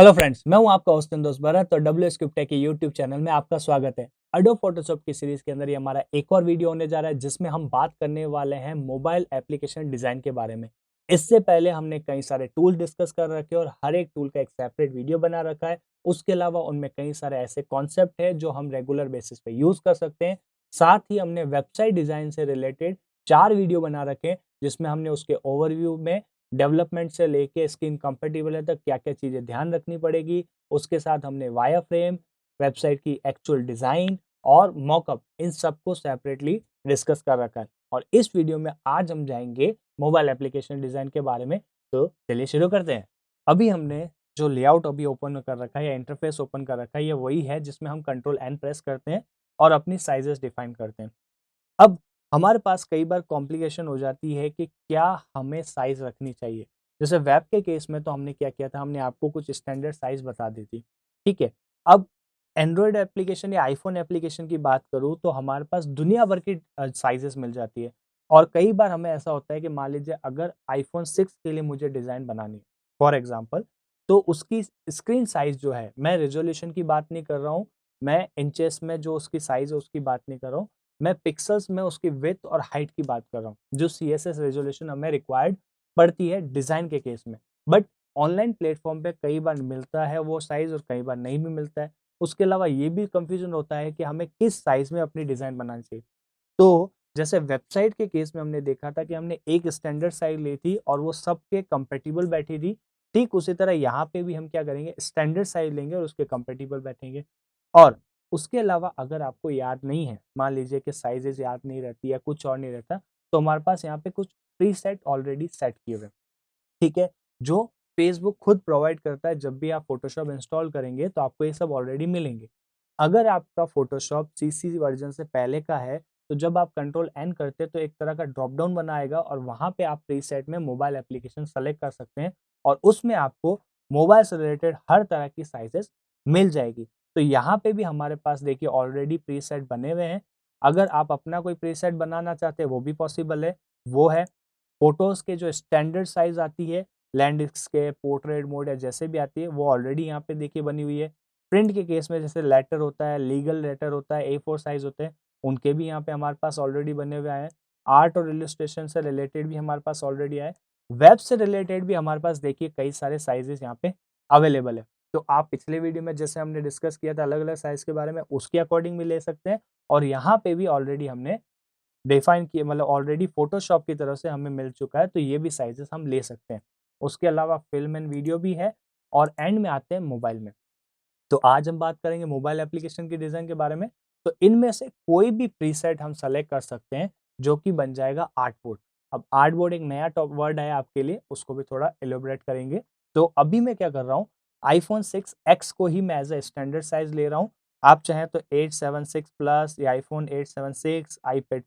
Hello friends, मैं हूं आपका होस्ट दोस्त भरत और डब्ल्यू स्क्रिप्ट टेक के यूट्यूब चैनल में आपका स्वागत है। एडोब फोटोशॉप की सीरीज के अंदर ये हमारा एक और वीडियो होने जा रहा है जिसमें हम बात करने वाले हैं मोबाइल एप्लीकेशन डिजाइन के बारे में। इससे पहले हमने कई सारे टूल डिस्कस कर रखे और हर एक टूल का एक सेपरेट वीडियो बना रखा है। उसके अलावा उनमें कई सारे ऐसे कॉन्सेप्ट है जो हम रेगुलर बेसिस पे यूज कर सकते हैं। साथ ही हमने वेबसाइट डिजाइन से रिलेटेड 4 वीडियो बना रखे हैं जिसमें हमने उसके ओवरव्यू में डेवलपमेंट से लेके स्क्रीन कंपेटिबल है तक क्या-क्या चीजें ध्यान रखनी पड़ेगी। उसके साथ हमने वायर फ्रेम, वेबसाइट की एक्चुअल डिजाइन और मॉकअप इन सबको सेपरेटली डिस्कस कर रखा है। और इस वीडियो में आज हम जाएंगे मोबाइल एप्लीकेशन डिजाइन के बारे में। तो चलिए शुरू करते हैं। अभी हमने जो लेआउट अभी ओपन कर रखा है या इंटरफेस ओपन कर रखा है ये वही है जिसमें हम कंट्रोल एन प्रेस करते हैं और अपनी साइजेस डिफाइन करते हैं। अब हमारे पास कई बार कॉम्प्लिकेशन हो जाती है कि क्या हमें साइज रखनी चाहिए। जैसे वेब के केस में तो हमने क्या किया था, हमने आपको कुछ स्टैंडर्ड साइज बता दी थी। ठीक है। अब एंड्रॉयड एप्लीकेशन या आईफोन एप्लीकेशन की बात करूँ तो हमारे पास दुनिया भर की साइजेस मिल जाती है। और कई बार हमें ऐसा होता है कि मान लीजिए अगर आईफोन 6 के लिए मुझे डिज़ाइन बनानी है फॉर एग्जांपल, तो उसकी स्क्रीन साइज जो है, मैं रेजोल्यूशन की बात नहीं कर रहा हूँ, मैं इंचेस में जो उसकी साइज है उसकी बात नहीं कर रहा हूँ, मैं पिक्सेल्स में उसकी विड्थ और हाइट की बात कर रहा हूँ, जो सीएसएस रेजोल्यूशन हमें रिक्वायर्ड पड़ती है डिज़ाइन के केस में। बट ऑनलाइन प्लेटफ़ॉर्म पे कई बार मिलता है वो साइज़ और कई बार नहीं भी मिलता है। उसके अलावा ये भी कन्फ्यूज़न होता है कि हमें किस साइज़ में अपनी डिज़ाइन बनानी चाहिए। तो जैसे वेबसाइट के केस में हमने देखा था कि हमने एक स्टैंडर्ड साइज़ ली थी और वो सबके कंपैटिबल बैठी थी। ठीक उसी तरह यहाँ पे भी हम क्या करेंगे, स्टैंडर्ड साइज़ लेंगे और उसके कंपैटिबल बैठेंगे। और उसके अलावा अगर आपको याद नहीं है, मान लीजिए कि साइज़ेज़ याद नहीं रहती या कुछ और नहीं रहता, तो हमारे पास यहाँ पे कुछ प्रीसेट ऑलरेडी सेट किए हुए हैं, ठीक है? जो फ़ेसबुक खुद प्रोवाइड करता है। जब भी आप फ़ोटोशॉप इंस्टॉल करेंगे तो आपको ये सब ऑलरेडी मिलेंगे। अगर आपका फ़ोटोशॉप सीसी वर्ज़न से पहले का है, तो जब आप कंट्रोल एन करते हैं तो एक तरह का ड्रॉप डाउन बना आएगा और वहाँ पे आप प्रीसेट में मोबाइल एप्लीकेशन सेलेक्ट कर सकते हैं और उसमें आपको मोबाइल से रिलेटेड हर तरह की साइज़ेज़ मिल जाएगी। तो यहाँ पे भी हमारे पास देखिए ऑलरेडी प्रीसेट बने हुए हैं। अगर आप अपना कोई प्रीसेट बनाना चाहते हैं वो भी पॉसिबल है। वो है फ़ोटोज़ के जो स्टैंडर्ड साइज़ आती है, लैंडस्केप, पोर्ट्रेट मोड या जैसे भी आती है, वो ऑलरेडी यहाँ पे देखिए बनी हुई है। प्रिंट के केस में जैसे लेटर होता है, लीगल लेटर होता है, ए4 साइज़ होते हैं, उनके भी यहाँ पे हमारे पास ऑलरेडी बने हुए आए हैं। आर्ट और इलस्ट्रेशन से रिलेटेड भी हमारे पास ऑलरेडी आए। वेब से रिलेटेड भी हमारे पास देखिए कई सारे साइज़ेज़ यहाँ पे अवेलेबल है। तो आप पिछले वीडियो में जैसे हमने डिस्कस किया था अलग-अलग साइज़ के बारे में, उसके अकॉर्डिंग भी ले सकते हैं और यहाँ पे भी ऑलरेडी हमने डिफाइन किए, मतलब ऑलरेडी फ़ोटोशॉप की तरफ से हमें मिल चुका है, तो ये भी साइज़ेज़ हम ले सकते हैं। उसके अलावा फ़िल्म एंड वीडियो भी है और एंड में आते हैं मोबाइल में। तो आज हम बात करेंगे मोबाइल एप्लीकेशन की डिज़ाइन के बारे में। तो इनमें से कोई भी प्रीसेट हम सेलेक्ट कर सकते हैं जो कि बन जाएगा आर्टबोर्ड। अब आर्टबोर्ड एक नया टॉप वर्ड आया आपके लिए, उसको भी थोड़ा एलैबोरेट करेंगे। तो अभी मैं क्या कर रहा हूँ, आईफ़ोन 6 को ही मैं एज़ अ स्टैंडर्ड साइज़ ले रहा हूँ। आप चाहें तो 876 प्लस या आईफ़ोन 876, आईपैड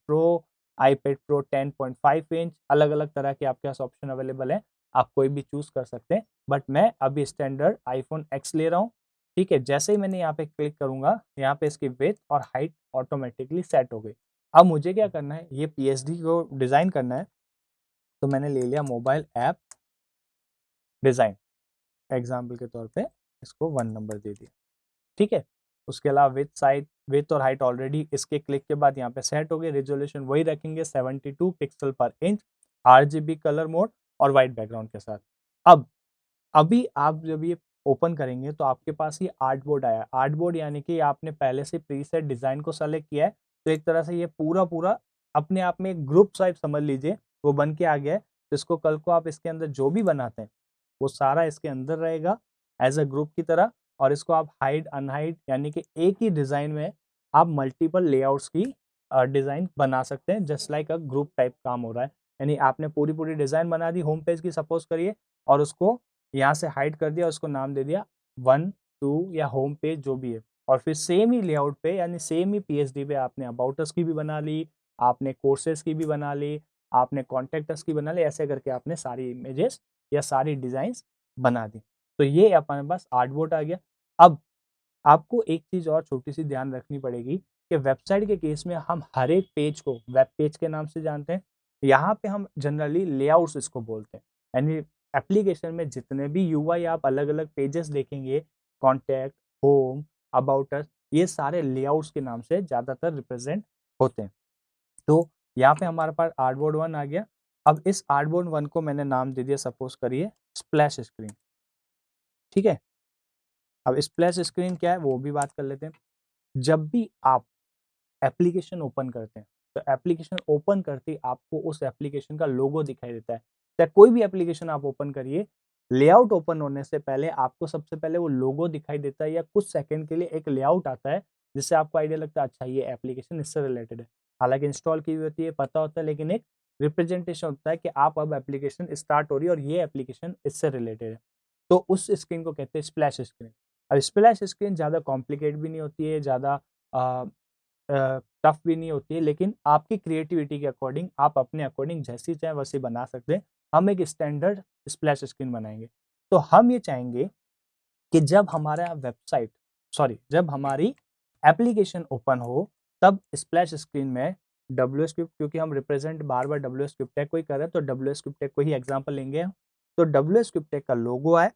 प्रो 10.5 इंच, अलग-अलग तरह के आपके पास ऑप्शन अवेलेबल हैं। आप कोई भी चूज़ कर सकते हैं। बट मैं अभी स्टैंडर्ड आईफ़ोन एक्स ले रहा हूँ। ठीक है, जैसे ही मैंने यहाँ पे क्लिक करूँगा, यहाँ पे इसकी विड्थ और हाइट ऑटोमैटिकली सेट हो गई। अब मुझे क्या करना है, ये पीएसडी को डिज़ाइन करना है, तो मैंने ले लिया मोबाइल ऐप डिज़ाइन, एग्ज़ाम्पल के तौर पे इसको 1 नंबर दे दिया, ठीक है? उसके अलावा विड्थ और हाइट ऑलरेडी इसके क्लिक के बाद यहाँ पे सेट हो गई, रिज़ॉल्यूशन वही रखेंगे 72 पिक्सल पर इंच, आरजीबी कलर मोड और व्हाइट बैकग्राउंड के साथ। अब अभी आप जब ये ओपन करेंगे तो आपके पास ये आर्टबोर्ड आया। आर्टबोर्ड यानी कि आपने पहले से प्रीसेट डिज़ाइन को सेलेक्ट किया है, तो एक तरह से ये पूरा-पूरा अपने आप में एक ग्रुप टाइप समझ लीजिए, वो बन के आ गया है। जिसको कल को आप इसके अंदर जो भी बनाते हैं, वो सारा इसके अंदर रहेगा एज़ अ ग्रुप की तरह और इसको आप हाइड, अनहाइड यानी कि एक ही डिज़ाइन में आप मल्टीपल लेआउट्स की डिज़ाइन बना सकते हैं, just like a group type काम हो रहा है। यानी आपने पूरी-पूरी डिज़ाइन बना दी होम पेज की सपोज़ करिए और उसको यहाँ से हाइड कर दिया, उसको नाम दे दिया 1, 2 या होम पेज जो भी है। और फिर सेम ही लेआउट पे यानी सेम ही पीएचडी पे आपने अबाउट अस की भी बना ली, आपने कोर्सेज़ की भी बना ली, आपने कॉन्टैक्ट अस की बना ली, ऐसे करके आपने सारी इमेजेस या सारी डिज़ाइन्स बना दी। तो ये अपने पास आर्टबोर्ड आ गया। अब आपको एक चीज़ और छोटी-सी ध्यान रखनी पड़ेगी कि वेबसाइट के केस में हम हर एक पेज को वेब पेज के नाम से जानते हैं। यहाँ पे हम जनरली लेआउट्स इसको बोलते हैं। यानी एप्लीकेशन में जितने भी यूआई आप अलग अलग पेजेस देखेंगे, कॉन्टैक्ट, होम, अबाउट अस, ये सारे लेआउट्स के नाम से ज़्यादातर रिप्रेजेंट होते हैं। तो यहाँ पे हमारे पास आर्टबोर्ड 1 आ गया। अब इस आर्टबोर्ड 1 को मैंने नाम दे दिया, सपोज करिए स्प्लैश स्क्रीन, ठीक है। अब स्प्लैश स्क्रीन क्या है वो भी बात कर लेते हैं। जब भी आप एप्लीकेशन ओपन करते हैं, तो एप्लीकेशन ओपन करते ही आपको उस एप्लीकेशन का लोगो दिखाई देता है। चाहे कोई भी एप्लीकेशन आप ओपन करिए, लेआउट ओपन होने से पहले आपको सबसे पहले वो लोगो दिखाई देता है, या कुछ सेकंड के लिए एक लेआउट आता है, जिससे आपको आइडिया लगता है अच्छा ये एप्लीकेशन इससे रिलेटेड है। हालांकि इंस्टॉल की हुई होती है, पता होता है, लेकिन एक रिप्रेजेंटेशन होता है कि आप अब एप्लीकेशन स्टार्ट हो रही है और ये एप्लीकेशन इससे रिलेटेड है। तो उस स्क्रीन को कहते हैं स्प्लैश स्क्रीन। अब स्प्लैश स्क्रीन ज़्यादा कॉम्प्लिकेट भी नहीं होती है, ज़्यादा टफ भी नहीं होती है, लेकिन आपकी क्रिएटिविटी के अकॉर्डिंग आप अपने अकॉर्डिंग जैसी चाहे वैसी बना सकते हैं। हम एक स्टैंडर्ड स्प्लैश स्क्रीन बनाएंगे। तो हम ये चाहेंगे कि जब हमारा वेबसाइट जब हमारी एप्लीकेशन ओपन हो, तब स्प्लैश स्क्रीन में डब्ल्यू स्क्रिप्ट, क्योंकि हम रिप्रेजेंट बार बार डब्ल्यू स्क्रिप्ट टैग को ही कर रहे हैं, तो डब्ल्यू स्क्रिप्ट टैग को ही एग्जाम्पल लेंगे हम। तो डब्ल्यू स्क्रिप्ट टैग का लोगो आए,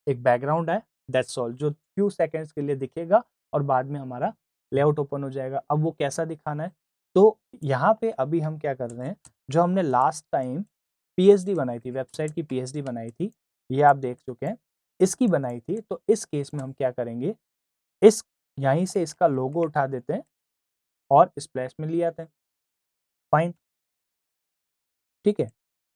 एक बैकग्राउंड है, दैट्स ऑल, जो फ्यू सेकंड्स के लिए दिखेगा और बाद में हमारा लेआउट ओपन हो जाएगा। अब वो कैसा दिखाना है, तो यहाँ पे अभी हम क्या कर रहे हैं, जो हमने लास्ट टाइम पीएचडी बनाई थी, वेबसाइट की पीएचडी बनाई थी, ये आप देख चुके हैं, इसकी बनाई थी। तो इस केस में हम क्या करेंगे, इस यहीं से इसका लोगो उठा देते हैं और स्प्लैश में ले आते हैं। फाइन, ठीक है।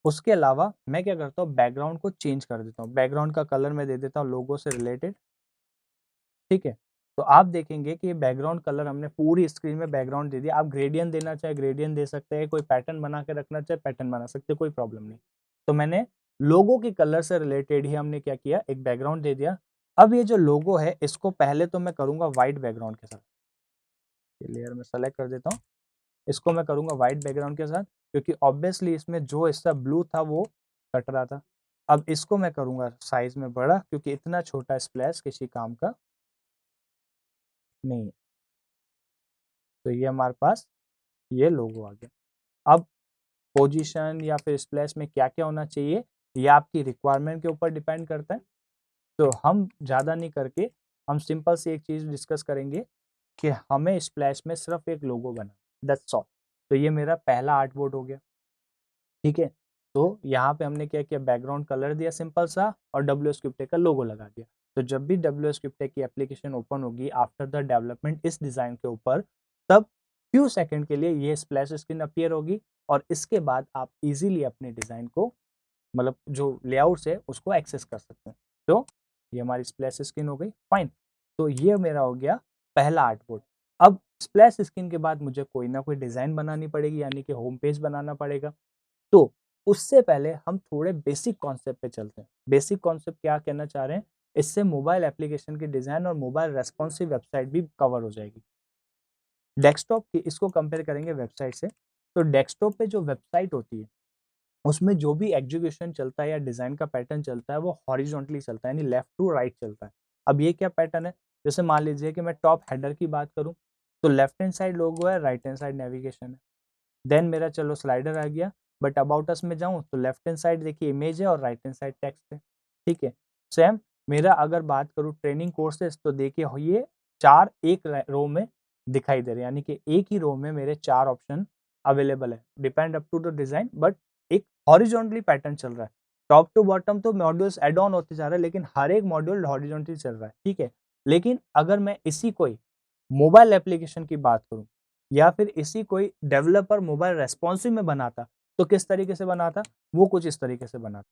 उसके अलावा मैं क्या करता हूँ, बैकग्राउंड को चेंज कर देता हूँ। बैकग्राउंड का कलर मैं दे देता हूँ लोगो से रिलेटेड, ठीक है। तो आप देखेंगे कि बैकग्राउंड कलर हमने पूरी स्क्रीन में बैकग्राउंड दे दिया। आप ग्रेडियंट देना चाहे ग्रेडियंट दे सकते हैं, कोई पैटर्न बना के रखना चाहे पैटर्न बना सकते हैं, कोई प्रॉब्लम नहीं। तो मैंने लोगो के कलर से रिलेटेड ही हमने क्या किया, एक बैकग्राउंड दे दिया। अब ये जो लोगो है, इसको पहले तो मैं करूंगा व्हाइट बैकग्राउंड के साथ। ये लेयर में सेलेक्ट कर देता हूँ, इसको मैं करूंगा व्हाइट बैकग्राउंड के साथ, क्योंकि ऑब्वियसली इसमें जो हिस्सा ब्लू था वो कट रहा था। अब इसको मैं करूंगा साइज में बड़ा, क्योंकि इतना छोटा स्प्लैश किसी काम का नहीं है। तो ये हमारे पास ये लोगो आ गया। अब पोजीशन या फिर स्प्लैश में क्या क्या होना चाहिए, ये आपकी रिक्वायरमेंट के ऊपर डिपेंड करता है। तो हम ज़्यादा नहीं करके हम सिंपल सी एक चीज़ डिस्कस करेंगे कि हमें स्प्लैश में सिर्फ एक लोगो बना, दैट्स ऑल। तो ये मेरा पहला आर्टबोर्ड हो गया, ठीक है। तो यहाँ पे हमने क्या किया, बैकग्राउंड कलर दिया सिंपल सा और डब्ल्यू स्क्रिप्ट का लोगो लगा दिया। तो जब भी डब्ल्यू स्क्रिप्ट की एप्लीकेशन ओपन होगी आफ्टर द डेवलपमेंट इस डिज़ाइन के ऊपर, तब फ्यू सेकंड के लिए ये स्प्लैश स्क्रीन अपीयर होगी और इसके बाद आप इजीली अपने डिज़ाइन को, मतलब जो लेआउट्स है उसको एक्सेस कर सकते हैं। तो ये हमारी स्प्लैश स्क्रीन हो गई, फाइन। तो ये मेरा हो गया पहला आर्टबोर्ड। अब स्प्लैश स्क्रीन के बाद मुझे कोई ना कोई डिज़ाइन बनानी पड़ेगी, यानी कि होम पेज बनाना पड़ेगा। तो उससे पहले हम थोड़े बेसिक कॉन्सेप्ट पे चलते हैं। बेसिक कॉन्सेप्ट क्या कहना चाह रहे हैं, इससे मोबाइल एप्लीकेशन की डिज़ाइन और मोबाइल रेस्पॉन्सिव वेबसाइट भी कवर हो जाएगी। डेस्कटॉप की इसको कंपेयर करेंगे वेबसाइट से। तो डेस्कटॉप पे जो वेबसाइट होती है, उसमें जो भी एग्जीक्यूशन चलता है या डिज़ाइन का पैटर्न चलता है, वो हॉरिजॉन्टली चलता है, यानी लेफ्ट टू राइट चलता है। अब ये क्या पैटर्न है, जैसे मान लीजिए कि मैं टॉप हेडर की बात करूँ, तो लेफ्ट हैंड साइड लोगो है, राइट हैंड साइड नेविगेशन है। देन मेरा चलो स्लाइडर आ गया, बट अबाउट अस में जाऊँ तो लेफ्ट हैंड साइड देखिए इमेज है और राइट हैंड साइड टेक्स्ट है, ठीक है। सेम मेरा अगर बात करूँ ट्रेनिंग कोर्सेज, तो देखिए ये 4 एक रो में दिखाई दे रहे हैं, यानी कि एक ही रो में मेरे 4 ऑप्शन अवेलेबल है। Depend up to the design, but एक हॉरिजॉन्टली पैटर्न चल रहा है। टॉप टू बॉटम तो मॉड्यूल्स ऐड ऑन होते जा रहे हैं, लेकिन हर एक मॉड्यूल हॉरिजॉन्टली चल रहा है, ठीक है। लेकिन अगर मैं इसी कोई मोबाइल एप्लीकेशन की बात करूँ या फिर इसी कोई डेवलपर मोबाइल रेस्पॉन्सिव में बनाता, तो किस तरीके से बनाता, वो कुछ इस तरीके से बनाता।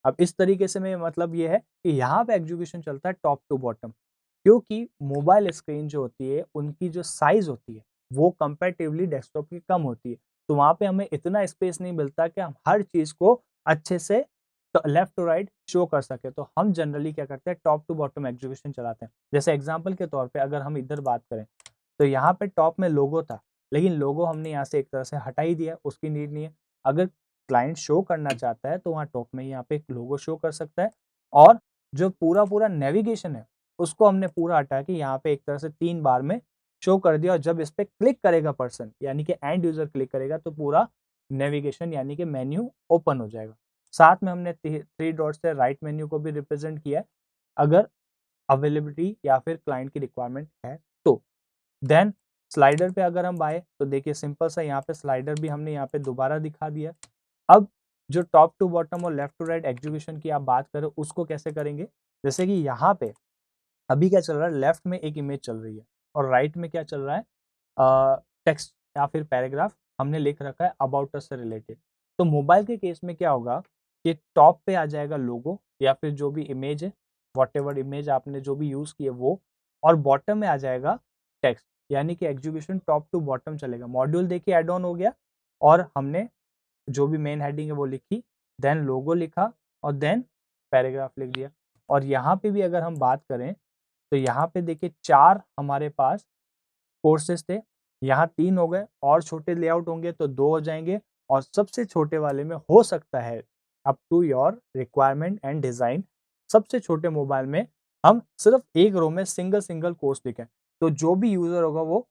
अब इस तरीके से मैं मतलब ये है कि यहाँ पे एग्जीक्यूशन चलता है टॉप टू बॉटम, क्योंकि मोबाइल स्क्रीन जो होती है उनकी जो साइज होती है वो कंपैरेटिवली डेस्कटॉप की कम होती है। तो वहाँ पे हमें इतना स्पेस नहीं मिलता कि हम हर चीज़ को अच्छे से तो लेफ्ट टू राइट शो कर सके। तो हम जनरली क्या करते हैं, टॉप टू बॉटम एग्जीक्यूशन चलाते हैं। जैसे एग्जाम्पल के तौर पर अगर हम इधर बात करें, तो यहाँ पे टॉप में लोगो था, लेकिन लोगो हमने यहाँ से एक तरह से हटा ही दिया, उसकी नीड नहीं है। अगर क्लाइंट शो करना चाहता है तो वहाँ टॉप में यहाँ पे एक लोगो शो कर सकता है, और जो पूरा नेविगेशन है उसको हमने पूरा हटा के यहाँ पे एक तरह से 3 बार में शो कर दिया, और जब इस पे क्लिक करेगा पर्सन, यानी कि एंड यूजर क्लिक करेगा, तो पूरा नेविगेशन यानी कि मेन्यू ओपन हो जाएगा। साथ में हमने 3 डॉट से राइट मेन्यू को भी रिप्रेजेंट किया है अगर अवेलेबिलिटी या फिर क्लाइंट की रिक्वायरमेंट है तो। देन स्लाइडर पे अगर हम आए तो देखिए सिंपल सा यहाँ पे स्लाइडर भी हमने यहाँ पे दोबारा दिखा दिया। अब जो टॉप टू बॉटम और लेफ्ट टू राइट एग्जीक्यूशन की आप बात करें उसको कैसे करेंगे, जैसे कि यहाँ पे अभी क्या चल रहा है, लेफ्ट में एक इमेज चल रही है और राइट में क्या चल रहा है, टेक्स्ट या फिर पैराग्राफ हमने लिख रखा है अबाउट अस से रिलेटेड। तो मोबाइल के केस में क्या होगा कि टॉप पे आ जाएगा लोगो या फिर जो भी इमेज है, व्हाटएवर इमेज आपने जो भी यूज की है वो, और बॉटम में आ जाएगा टेक्स्ट, यानी कि एग्जीक्यूशन टॉप टू बॉटम चलेगा। मॉड्यूल देखिए ऐड ऑन हो गया और हमने जो भी मेन हेडिंग है वो लिखी, देन लोगो लिखा और देन पैराग्राफ लिख दिया। और यहाँ पे भी अगर हम बात करें तो यहाँ पे देखिए 4 हमारे पास कोर्सेज थे, यहाँ 3 हो गए और छोटे लेआउट होंगे तो 2 हो जाएंगे और सबसे छोटे वाले में हो सकता है up to your requirement and design, सबसे छोटे मोबाइल में हम सिर्फ एक रो में सिंगल सिंगल कोर्स लिखें तो जो भी यूजर होगा वो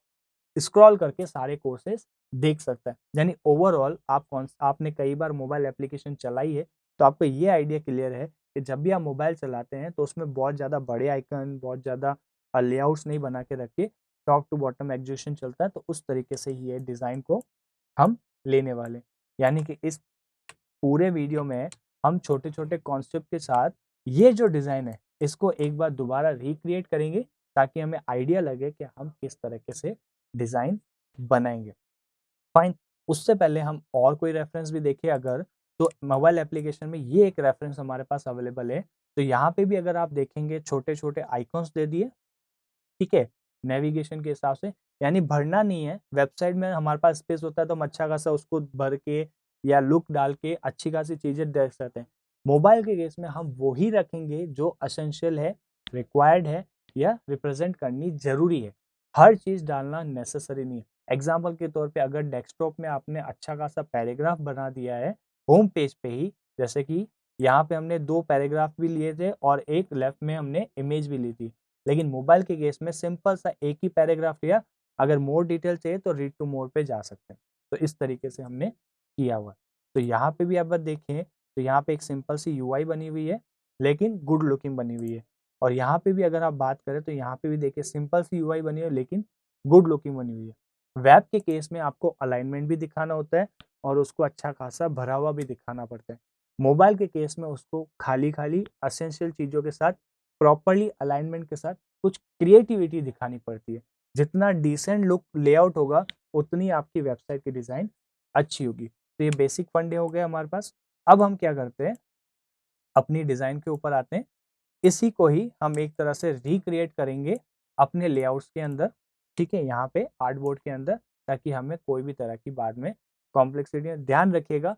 स्क्रॉल करके सारे कोर्सेज देख सकता है। यानी ओवरऑल आपने कई बार मोबाइल एप्लीकेशन चलाई है तो आपको ये आइडिया क्लियर है कि जब भी आप मोबाइल चलाते हैं तो उसमें बहुत ज़्यादा बड़े आइकन, बहुत ज़्यादा लेआउट्स नहीं बना के रखिए, टॉप टू बॉटम एग्जीक्यूशन चलता है तो उस तरीके से ही ये डिज़ाइन को हम लेने वाले। यानी कि इस पूरे वीडियो में हम छोटे छोटे कॉन्सेप्ट के साथ ये जो डिज़ाइन है इसको एक बार दोबारा रिक्रिएट करेंगे ताकि हमें आइडिया लगे कि हम किस तरीके से डिज़ाइन बनाएंगे। फाइन, उससे पहले हम और कोई रेफरेंस भी देखें अगर, तो मोबाइल एप्लीकेशन में ये एक रेफरेंस हमारे पास अवेलेबल है। तो यहाँ पे भी अगर आप देखेंगे छोटे छोटे आइकॉन्स दे दिए, ठीक है, नेविगेशन के हिसाब से, यानी भरना नहीं है। वेबसाइट में हमारे पास स्पेस होता है तो हम अच्छा खासा उसको भर के या लुक डाल के अच्छी खासी चीजें देख सकते हैं। मोबाइल के केस में हम वो ही रखेंगे जो असेंशियल है, रिक्वायर्ड है या रिप्रेजेंट करनी जरूरी है। हर चीज डालना नेसेसरी नहीं है। एग्जाम्पल के तौर पे अगर डेस्कटॉप में आपने अच्छा खासा पैराग्राफ बना दिया है होम पेज पे ही, जैसे कि यहाँ पे हमने 2 पैराग्राफ भी लिए थे और एक लेफ्ट में हमने इमेज भी ली थी, लेकिन मोबाइल के केस में सिंपल सा एक ही पैराग्राफ लिया, अगर मोर डिटेल चाहिए तो रीड टू मोर पे जा सकते हैं। तो इस तरीके से हमने किया हुआ है। तो यहाँ पे भी आप देखें तो यहाँ पे एक सिंपल सी यूआई बनी हुई है लेकिन गुड लुकिंग बनी हुई है, और यहाँ पे भी अगर आप बात करें तो यहाँ पे भी देखिए सिंपल सी यूआई बनी है लेकिन गुड लुकिंग बनी हुई है। वेब के केस में आपको अलाइनमेंट भी दिखाना होता है और उसको अच्छा खासा भरा हुआ भी दिखाना पड़ता है। मोबाइल के केस में उसको खाली खाली असेंशियल चीज़ों के साथ प्रॉपरली अलाइनमेंट के साथ कुछ क्रिएटिविटी दिखानी पड़ती है। जितना डिसेंट लुक लेआउट होगा उतनी आपकी वेबसाइट की डिज़ाइन अच्छी होगी। तो ये बेसिक फंडे हो गए हमारे पास। अब हम क्या करते हैं, अपनी डिज़ाइन के ऊपर आते हैं। इसी को ही हम एक तरह से रिक्रिएट करेंगे अपने लेआउट्स के अंदर, ठीक है, यहाँ पे आर्टबोर्ड के अंदर, ताकि हमें कोई भी तरह की बाद में कॉम्प्लेक्सिटी, ध्यान रखिएगा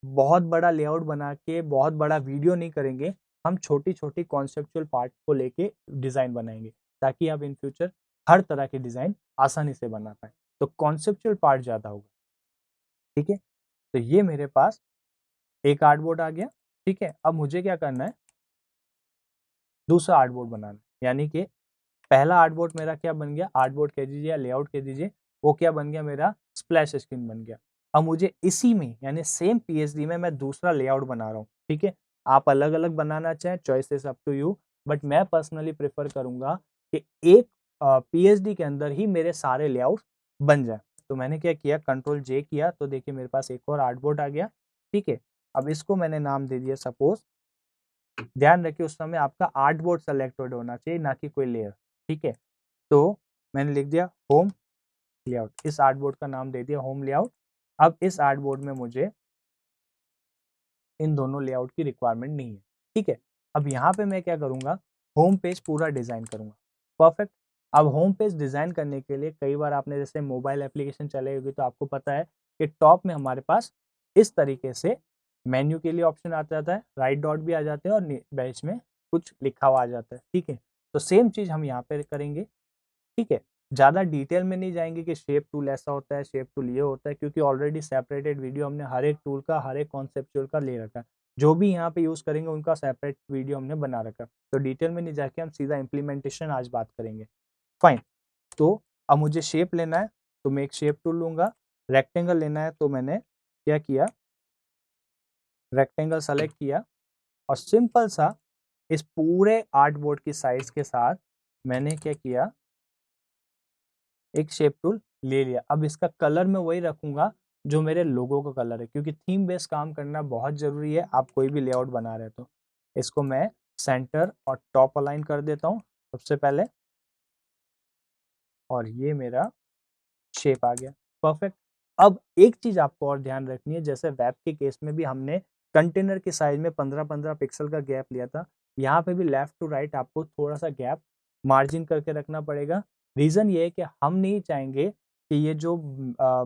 बहुत बड़ा लेआउट बना के बहुत बड़ा वीडियो नहीं करेंगे, हम छोटी छोटी कॉन्सेप्चुअल पार्ट को लेके डिज़ाइन बनाएंगे ताकि आप इन फ्यूचर हर तरह के डिज़ाइन आसानी से बना पाए। तो कॉन्सेप्चुअल पार्ट ज़्यादा होगा, ठीक है। तो ये मेरे पास एक आर्टबोर्ड आ गया, ठीक है। अब मुझे क्या करना है, दूसरा आर्टबोर्ड बनाना है। यानी कि पहला आर्टबोर्ड मेरा क्या बन गया, आर्टबोर्ड कह दीजिए या लेआउट कह दीजिए, वो क्या बन गया, मेरा स्प्लैश स्क्रीन बन गया। अब मुझे इसी में यानी सेम पीएचडी में मैं दूसरा लेआउट बना रहा हूँ, ठीक है। आप अलग अलग बनाना चाहें, choice is up to you, but मैं पर्सनली प्रेफर करूंगा कि एक पीएचडी के अंदर ही मेरे सारे लेआउट बन जाए। तो मैंने क्या किया, कंट्रोल जे किया तो देखिए मेरे पास एक और आर्टबोर्ड आ गया, ठीक है। अब इसको मैंने नाम दे दिया सपोज, ध्यान रखिए उस समय आपका आर्टबोर्ड सेलेक्टेड होना चाहिए ना कि कोई लेयर, ठीक है। तो मैंने लिख दिया होम लेआउट, इस आर्टबोर्ड का नाम दे दिया होम लेआउट। अब इस आर्टबोर्ड में मुझे इन दोनों लेआउट की रिक्वायरमेंट नहीं है, ठीक है। अब यहाँ पे मैं क्या करूँगा, होम पेज पूरा डिज़ाइन करूँगा, परफेक्ट। अब होम पेज डिज़ाइन करने के लिए कई बार आपने जैसे मोबाइल एप्लीकेशन चलाई होगी तो आपको पता है कि टॉप में हमारे पास इस तरीके से मेन्यू के लिए ऑप्शन आ जाता है, राइट डॉट भी आ जाते हैं और बीच में कुछ लिखा हुआ आ जाता है, ठीक है। तो सेम चीज़ हम यहाँ पे करेंगे, ठीक है। ज़्यादा डिटेल में नहीं जाएंगे कि शेप टूल ऐसा होता है, शेप टूल ये होता है, क्योंकि ऑलरेडी सेपरेटेड वीडियो हमने हर एक टूल का, हर एक कॉन्सेप्चुअल का ले रखा है। जो भी यहाँ पे यूज़ करेंगे उनका सेपरेट वीडियो हमने बना रखा है। तो डिटेल में नहीं जाके हम सीधा इम्प्लीमेंटेशन आज बात करेंगे। फाइन, तो अब मुझे शेप लेना है तो मैं एक शेप टूल लूँगा, रेक्टेंगल लेना है तो मैंने क्या किया, रेक्टेंगल सेलेक्ट किया और सिंपल सा इस पूरे आर्टबोर्ड की साइज के साथ मैंने क्या किया, एक शेप टूल ले लिया। अब इसका कलर मैं वही रखूंगा जो मेरे लोगो का कलर है, क्योंकि थीम बेस्ड काम करना बहुत जरूरी है आप कोई भी लेआउट बना रहे तो। इसको मैं सेंटर और टॉप अलाइन कर देता हूँ सबसे पहले, और ये मेरा शेप आ गया, परफेक्ट। अब एक चीज आपको और ध्यान रखनी है, जैसे वेब के केस में भी हमने कंटेनर के साइज में 15-15 पिक्सल का गैप लिया था, यहाँ पे भी लेफ्ट टू राइट आपको थोड़ा सा गैप मार्जिन करके रखना पड़ेगा। रीजन ये है कि हम नहीं चाहेंगे कि ये जो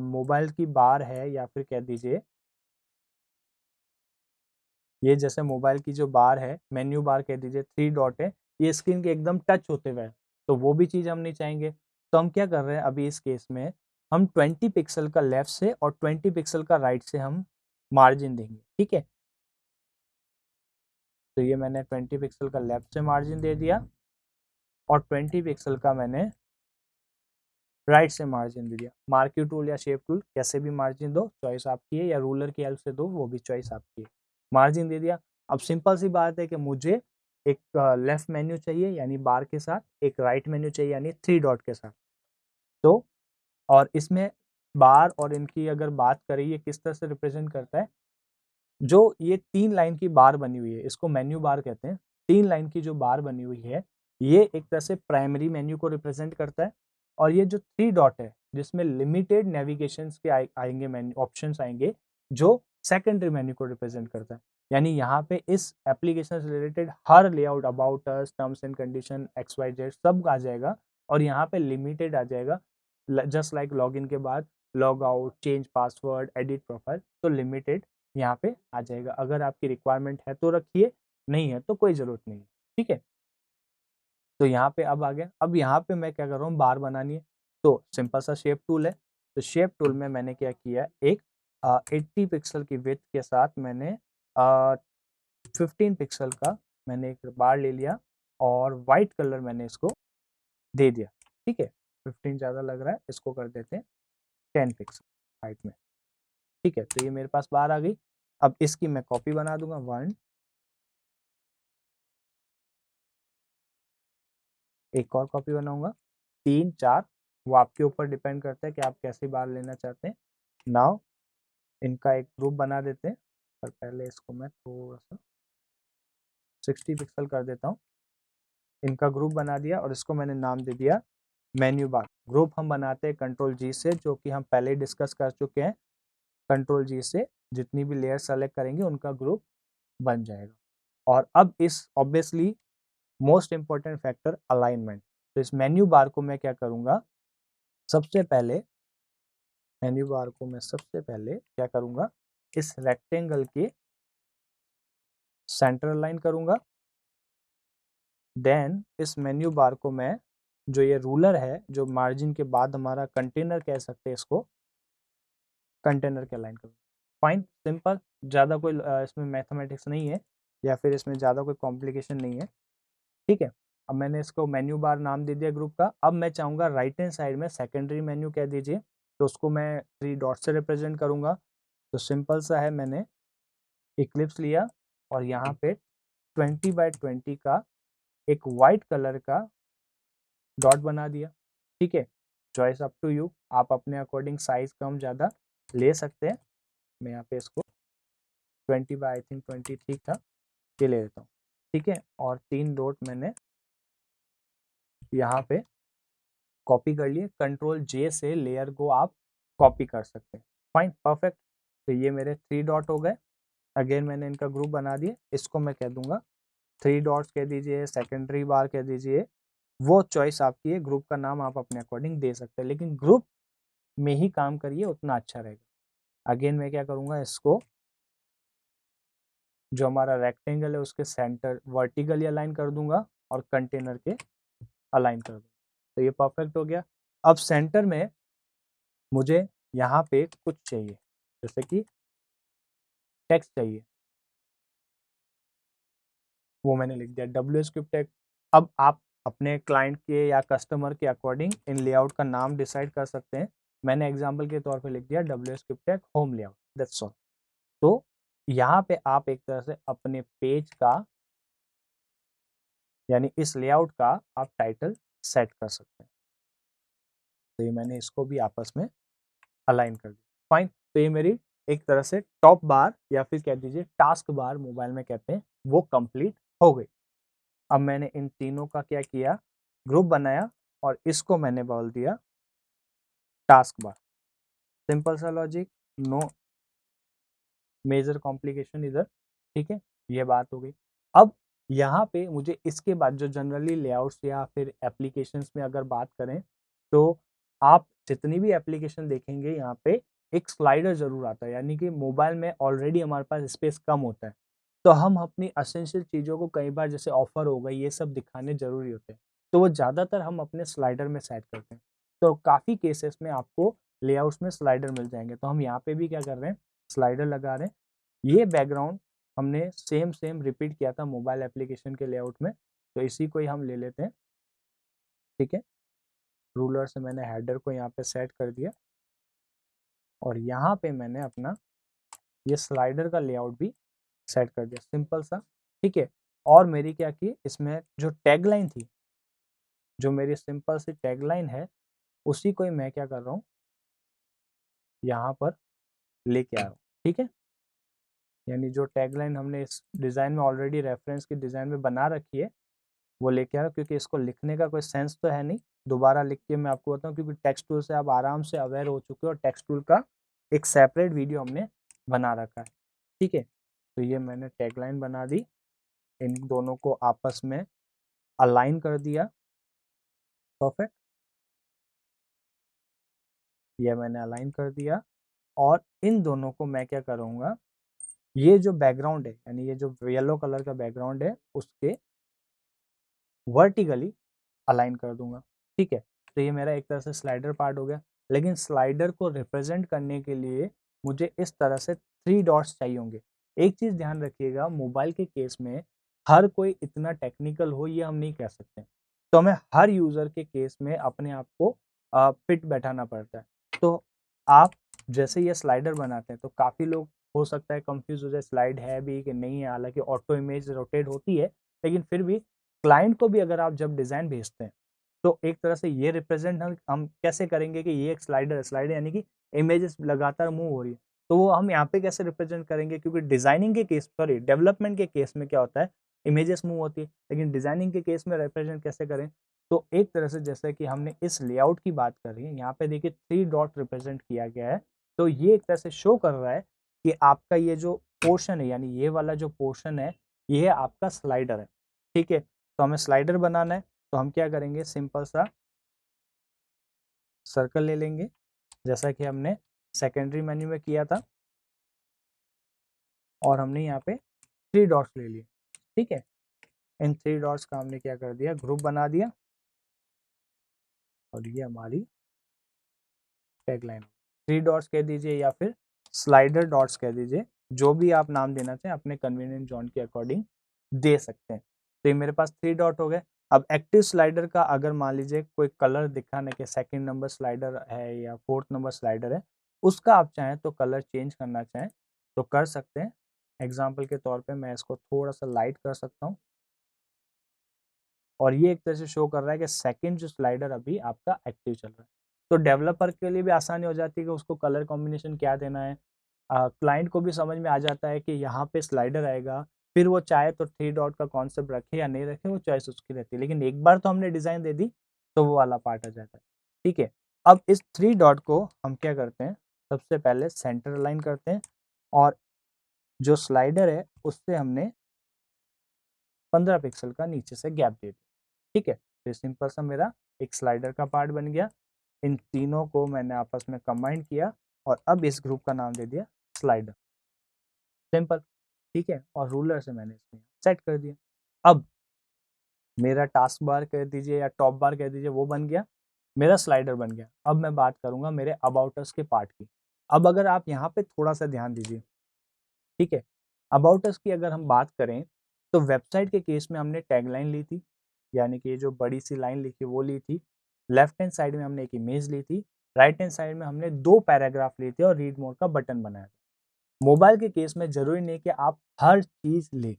मोबाइल की बार है, या फिर कह दीजिए ये जैसे मोबाइल की जो बार है, मेन्यू बार कह दीजिए, 3 डॉट है, ये स्क्रीन के एकदम टच होते हुए, तो वो भी चीज़ हम नहीं चाहेंगे। तो हम क्या कर रहे हैं अभी इस केस में, हम 20 पिक्सल का लेफ्ट से और 20 पिक्सल का राइट से हम मार्जिन देंगे, ठीक है। तो ये मैंने 20 पिक्सल का लेफ्ट से मार्जिन दे दिया और 20 पिक्सल का मैंने राइट से मार्जिन दे दिया। मार्क्यू टूल या शेप टूल कैसे भी मार्जिन दो, चॉइस आपकी है, या रूलर की हेल्प से दो, वो भी चॉइस आपकी है। मार्जिन दे दिया। अब सिंपल सी बात है कि मुझे एक लेफ्ट मेन्यू चाहिए यानी बार के साथ, एक राइट मेन्यू चाहिए यानी 3 डॉट के साथ। तो और इसमें बार और इनकी अगर बात करें ये किस तरह से रिप्रेजेंट करता है, जो ये 3 लाइन की बार बनी हुई है इसको मेन्यू बार कहते हैं। 3 लाइन की जो बार बनी हुई है ये एक तरह से प्राइमरी मेन्यू को रिप्रेजेंट करता है, और ये जो 3 डॉट है जिसमें लिमिटेड नेविगेशंस के आएंगे मेन्यू ऑप्शंस आएंगे, जो सेकेंडरी मेन्यू को रिप्रेजेंट करता है। यानी यहाँ पे इस एप्लीकेशन से रिलेटेड हर layout, about us, terms and condition, X Y Z सब आ जाएगा, और यहाँ पे लिमिटेड आ जाएगा। जस्ट लाइक लॉगिन के बाद log out, change password, edit profile, तो लिमिटेड यहाँ पे आ जाएगा। अगर आपकी रिक्वायरमेंट है तो रखिए, नहीं है तो कोई ज़रूरत नहीं है, ठीक है। तो यहाँ पे अब आ गया। अब यहाँ पे मैं क्या कर रहा हूँ, बार बनानी है, तो सिंपल सा शेप टूल है। तो शेप टूल में मैंने क्या किया, एक 80 पिक्सल की विड्थ के साथ मैंने 15 पिक्सल का मैंने एक बार ले लिया, और वाइट कलर मैंने इसको दे दिया, ठीक है। 15 ज़्यादा लग रहा है, इसको कर देते हैं 10 पिक्सल हाइट में, ठीक है। तो ये मेरे पास बार आ गई। अब इसकी मैं कॉपी बना दूंगा, 1, एक और कॉपी बनाऊंगा, 3, 4, वो आपके ऊपर डिपेंड करता है कि आप कैसी बार लेना चाहते हैं। नाउ इनका एक ग्रुप बना देते हैं, पर पहले इसको मैं थोड़ा सा 60 पिक्सल कर देता हूँ। इनका ग्रुप बना दिया और इसको मैंने नाम दे दिया मेन्यू बार। ग्रुप हम बनाते हैं कंट्रोल जी से, जो कि हम पहले डिस्कस कर चुके हैं। कंट्रोल जी से जितनी भी लेयर सेलेक्ट करेंगे उनका ग्रुप बन जाएगा। और अब इस obviously most important factor alignment. तो इस मेन्यू बार को मैं क्या करूंगा, सबसे पहले मेन्यू बार को मैं सबसे पहले क्या करूंगा, इस रेक्टेंगल के सेंटर अलाइन करूंगा। देन इस मेन्यू बार को मैं, जो ये रूलर है, जो मार्जिन के बाद हमारा कंटेनर कह सकते हैं इसको, कंटेनर के अलाइन करूंगा। फाइन, सिंपल, ज़्यादा कोई इसमें मैथमेटिक्स नहीं है, या फिर इसमें ज़्यादा कोई कॉम्प्लिकेशन नहीं है, ठीक है। अब मैंने इसको मेन्यू बार नाम दे दिया ग्रुप का। अब मैं चाहूँगा राइट हैंड साइड में सेकेंडरी मेन्यू कह दीजिए, तो उसको मैं 3 डॉट से रिप्रेजेंट करूँगा। तो सिंपल सा है, मैंने इक्लिप्स लिया और यहाँ पे 20x20 का एक वाइट कलर का डॉट बना दिया, ठीक है। चॉइस अप टू यू, आप अपने अकॉर्डिंग साइज कम ज़्यादा ले सकते हैं। मैं यहाँ पे इसको 20 बाई आई थिंक 20 ठीक था, ये ले लेता हूँ, ठीक है। और 3 डॉट मैंने यहाँ पे कॉपी कर लिए। कंट्रोल जे से लेयर को आप कॉपी कर सकते हैं। Fine, perfect. तो ये मेरे 3 डॉट हो गए। अगेन मैंने इनका ग्रुप बना दिए, इसको मैं कह दूंगा 3 डॉट्स कह दीजिए, सेकेंडरी बार कह दीजिए, वो चॉइस आपकी है। ग्रुप का नाम आप अपने अकॉर्डिंग दे सकते हैं, लेकिन ग्रुप में ही काम करिए, उतना अच्छा रहेगा। अगेन मैं क्या करूँगा, इसको जो हमारा रेक्टेंगल है उसके सेंटर वर्टिकली अलाइन कर दूंगा और कंटेनर के अलाइन कर दूंगा। तो ये परफेक्ट हो गया। अब सेंटर में मुझे यहाँ पे कुछ चाहिए, जैसे कि टेक्स्ट चाहिए, वो मैंने लिख दिया WScript टैग। अब आप अपने क्लाइंट के या कस्टमर के अकॉर्डिंग इन लेआउट का नाम डिसाइड कर सकते हैं। मैंने एग्जांपल के तौर पे लिख दिया WScript tag home layout, that's all. तो यहाँ पे आप एक तरह से अपने पेज का यानी इस लेआउट का आप टाइटल सेट कर सकते हैं। तो ये मैंने इसको भी आपस में अलाइन कर दिया। फाइन, तो ये मेरी एक तरह से टॉप बार या फिर कह दीजिए टास्क बार मोबाइल में कहते हैं, वो कंप्लीट हो गई। अब मैंने इन तीनों का क्या किया, ग्रुप बनाया और इसको मैंने बोल दिया टास्क बार। सिंपल सा लॉजिक, नो मेजर कॉम्प्लिकेशन इधर, ठीक है, ये बात हो गई। अब यहाँ पे मुझे इसके बाद जो जनरली लेआउट्स या फिर एप्लीकेशंस में अगर बात करें, तो आप जितनी भी एप्लीकेशन देखेंगे यहाँ पे एक स्लाइडर जरूर आता है, यानी कि मोबाइल में ऑलरेडी हमारे पास स्पेस कम होता है, तो हम अपनी असेंशियल चीज़ों को कई बार जैसे ऑफर हो गई ये सब दिखाने जरूरी होते हैं, तो वो ज़्यादातर हम अपने स्लाइडर में सेट करते हैं। तो काफ़ी केसेस में आपको लेआउट्स में स्लाइडर मिल जाएंगे, तो हम यहाँ पे भी क्या कर रहे हैं, स्लाइडर लगा रहे हैं। ये बैकग्राउंड हमने सेम रिपीट किया था मोबाइल एप्लीकेशन के लेआउट में, तो इसी को ही हम ले लेते हैं, ठीक है। रूलर से मैंने हेडर को यहाँ पे सेट कर दिया और यहाँ पे मैंने अपना ये स्लाइडर का लेआउट भी सेट कर दिया, सिंपल सा, ठीक है। और मेरी क्या की, इसमें जो टैगलाइन थी, जो मेरी सिंपल सी टैगलाइन है, उसी को ही मैं क्या कर रहा हूँ, यहाँ पर लेके आ रहा हूँ, ठीक है। यानी जो टैगलाइन हमने इस डिज़ाइन में ऑलरेडी रेफरेंस की डिज़ाइन में बना रखी है, वो लेके आ रहा हूँ, क्योंकि इसको लिखने का कोई सेंस तो है नहीं दोबारा लिख के मैं आपको बताऊँ, क्योंकि टेक्स्ट टूल से आप आराम से अवेयर हो चुके हो और टेक्स्ट टूल का एक सेपरेट वीडियो हमने बना रखा है, ठीक है। तो ये मैंने टैगलाइन बना दी, इन दोनों को आपस में अलाइन कर दिया, परफेक्ट, ये मैंने अलाइन कर दिया। और इन दोनों को मैं क्या करूँगा, ये जो बैकग्राउंड है, यानी ये जो येलो कलर का बैकग्राउंड है, उसके वर्टिकली अलाइन कर दूंगा, ठीक है। तो ये मेरा एक तरह से स्लाइडर पार्ट हो गया, लेकिन स्लाइडर को रिप्रेजेंट करने के लिए मुझे इस तरह से 3 डॉट्स चाहिए होंगे। एक चीज़ ध्यान रखिएगा, मोबाइल के केस में हर कोई इतना टेक्निकल हो ये हम नहीं कह सकते, तो हमें हर यूज़र के केस में अपने आप को फिट बैठाना पड़ता है। तो आप जैसे ये स्लाइडर बनाते हैं, तो काफ़ी लोग हो सकता है कंफ्यूज हो जाए, स्लाइड है भी कि नहीं है, हालांकि ऑटो इमेज रोटेट होती है, लेकिन फिर भी क्लाइंट को भी अगर आप जब डिज़ाइन भेजते हैं, तो एक तरह से ये रिप्रेजेंट हम कैसे करेंगे कि ये एक स्लाइडर है, स्लाइडर यानी कि इमेजेस लगातार मूव हो रही है, तो वो हम यहाँ पे कैसे रिप्रेजेंट करेंगे, क्योंकि डिजाइनिंग के केस, सॉरी डेवलपमेंट के केस में क्या होता है, इमेजेस मूव होती है, लेकिन डिजाइनिंग के केस में रिप्रेजेंट कैसे करें। तो एक तरह से जैसे कि हमने इस लेआउट की बात कर रही है, यहाँ पे देखिए 3 डॉट रिप्रेजेंट किया गया है, तो ये एक तरह से शो कर रहा है कि आपका ये जो पोर्शन है, यानी ये वाला जो पोर्शन है, ये है आपका स्लाइडर है, ठीक है। तो हमें स्लाइडर बनाना है, तो हम क्या करेंगे, सिंपल सा सर्कल ले लेंगे, जैसा कि हमने सेकेंडरी मेन्यू में किया था, और हमने यहाँ पे 3 डॉट्स ले लिए, ठीक है। इन 3 डॉट्स का हमने क्या कर दिया, ग्रुप बना दिया, और ये हमारी टैगलाइन। 3 डॉट्स कह दीजिए या फिर स्लाइडर डॉट्स कह दीजिए, जो भी आप नाम देना चाहें अपने कन्वीनियंट जोन के अकॉर्डिंग दे सकते हैं। तो ये मेरे पास 3 डॉट हो गए। अब एक्टिव स्लाइडर का अगर मान लीजिए कोई कलर दिखाने के, सेकंड नंबर स्लाइडर है या फोर्थ नंबर स्लाइडर है, उसका आप चाहें तो कलर चेंज करना चाहें तो कर सकते हैं। एग्जाम्पल के तौर पे मैं इसको थोड़ा सा लाइट कर सकता हूँ, और ये एक तरह से शो कर रहा है कि सेकंड जो स्लाइडर अभी आपका एक्टिव चल रहा है। तो डेवलपर के लिए भी आसानी हो जाती है कि उसको कलर कॉम्बिनेशन क्या देना है, क्लाइंट को भी समझ में आ जाता है कि यहाँ पे स्लाइडर आएगा, फिर वो चाहे तो 3 डॉट का कॉन्सेप्ट रखे या नहीं रखे, वो चॉइस उसकी रहती है, लेकिन एक बार तो हमने डिजाइन दे दी तो वो वाला पार्ट आ जाता है, ठीक है। अब इस 3 डॉट को हम क्या करते हैं, सबसे पहले सेंटर अलाइन करते हैं, और जो स्लाइडर है उससे हमने 15 पिक्सल का नीचे से गैप दे दिया, ठीक है। तो सिंपल सा मेरा एक स्लाइडर का पार्ट बन गया। इन तीनों को मैंने आपस में कंबाइन किया और अब इस ग्रुप का नाम दे दिया स्लाइडर, सिंपल, ठीक है। और रूलर से मैंने इसमें सेट कर दिया। अब मेरा टास्क बार कह दीजिए या टॉप बार कह दीजिए, वो बन गया, मेरा स्लाइडर बन गया। अब मैं बात करूंगा मेरे अबाउट अस के पार्ट की। अब अगर आप यहाँ पे थोड़ा सा ध्यान दीजिए, ठीक है, अबाउट अस की अगर हम बात करें, तो वेबसाइट के केस में हमने टैगलाइन ली थी, यानी कि ये जो बड़ी सी लाइन लिखी वो ली थी, लेफ्ट हैंड साइड में हमने एक इमेज ली थी, राइट हैंड साइड में हमने 2 पैराग्राफ लिए थे और रीड मोर का बटन बनाया था। मोबाइल के केस में ज़रूरी नहीं कि आप हर चीज़ लें,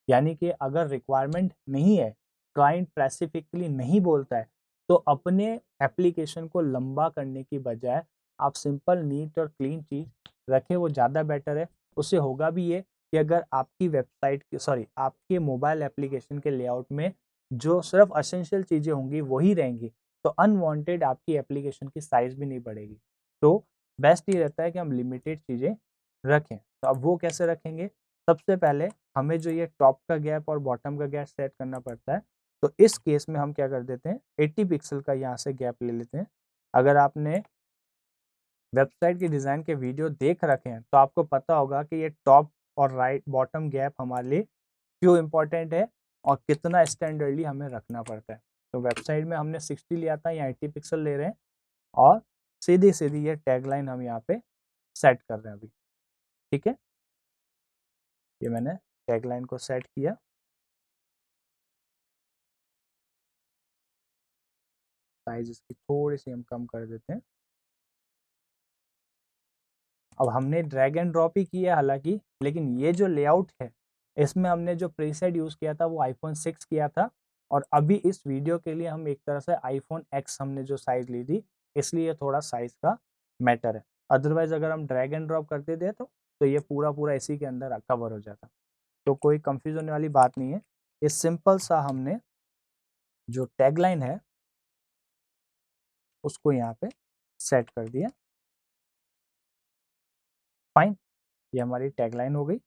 यानी कि अगर रिक्वायरमेंट नहीं है, क्लाइंट स्पेसिफिकली नहीं बोलता है, तो अपने एप्लीकेशन को लंबा करने की बजाय आप सिंपल, नीट और क्लीन चीज़ रखें, वो ज़्यादा बेटर है। उससे होगा भी ये कि अगर आपकी वेबसाइट आपके मोबाइल एप्लीकेशन के लेआउट में जो सिर्फ एसेंशियल चीज़ें होंगी वही रहेंगी, तो अनवांटेड आपकी एप्लीकेशन की साइज़ भी नहीं बढ़ेगी। तो बेस्ट ये रहता है कि हम लिमिटेड चीज़ें रखें। तो अब वो कैसे रखेंगे? सबसे पहले हमें जो ये टॉप का गैप और बॉटम का गैप सेट करना पड़ता है। तो इस केस में हम क्या कर देते हैं, 80 पिक्सल का यहाँ से गैप ले लेते हैं। अगर आपने वेबसाइट की डिज़ाइन के वीडियो देख रखे हैं तो आपको पता होगा कि ये टॉप और राइट बॉटम गैप हमारे लिए क्यों इम्पोर्टेंट है और कितना स्टैंडर्डली हमें रखना पड़ता है। तो वेबसाइट में हमने 60 लिया था, यहाँ 80 पिक्सल ले रहे हैं और सीधी-सीधी ये टैगलाइन हम यहाँ पे सेट कर रहे हैं अभी। ठीक है? ये मैंने टैगलाइन को सेट किया। साइज़ इसकी थोड़ी-सी हम कम कर देते हैं। अब हमने ड्रैग एंड ड्रॉप ही किया है हालाँकि, लेकिन ये जो लेआउट है, इसमें हमने जो प्रीसेट यूज़ किया था वो आईफ़ोन 6 किया था और अभी इस वीडियो के लिए हम एक तरह से आईफ़ोन एक्स हमने जो साइज़ ली थी, इसलिए थोड़ा साइज़ का मैटर है। अदरवाइज़ अगर हम ड्रैग एंड ड्रॉप करते थे तो ये पूरा-पूरा इसी के अंदर कवर हो जाता। तो कोई कन्फ्यूज़न होने वाली बात नहीं है। ये सिंपल सा हमने जो टैगलाइन है, उसको यहाँ पे सेट कर दिया। फाइन, ये हमारी टैगलाइन हो गई।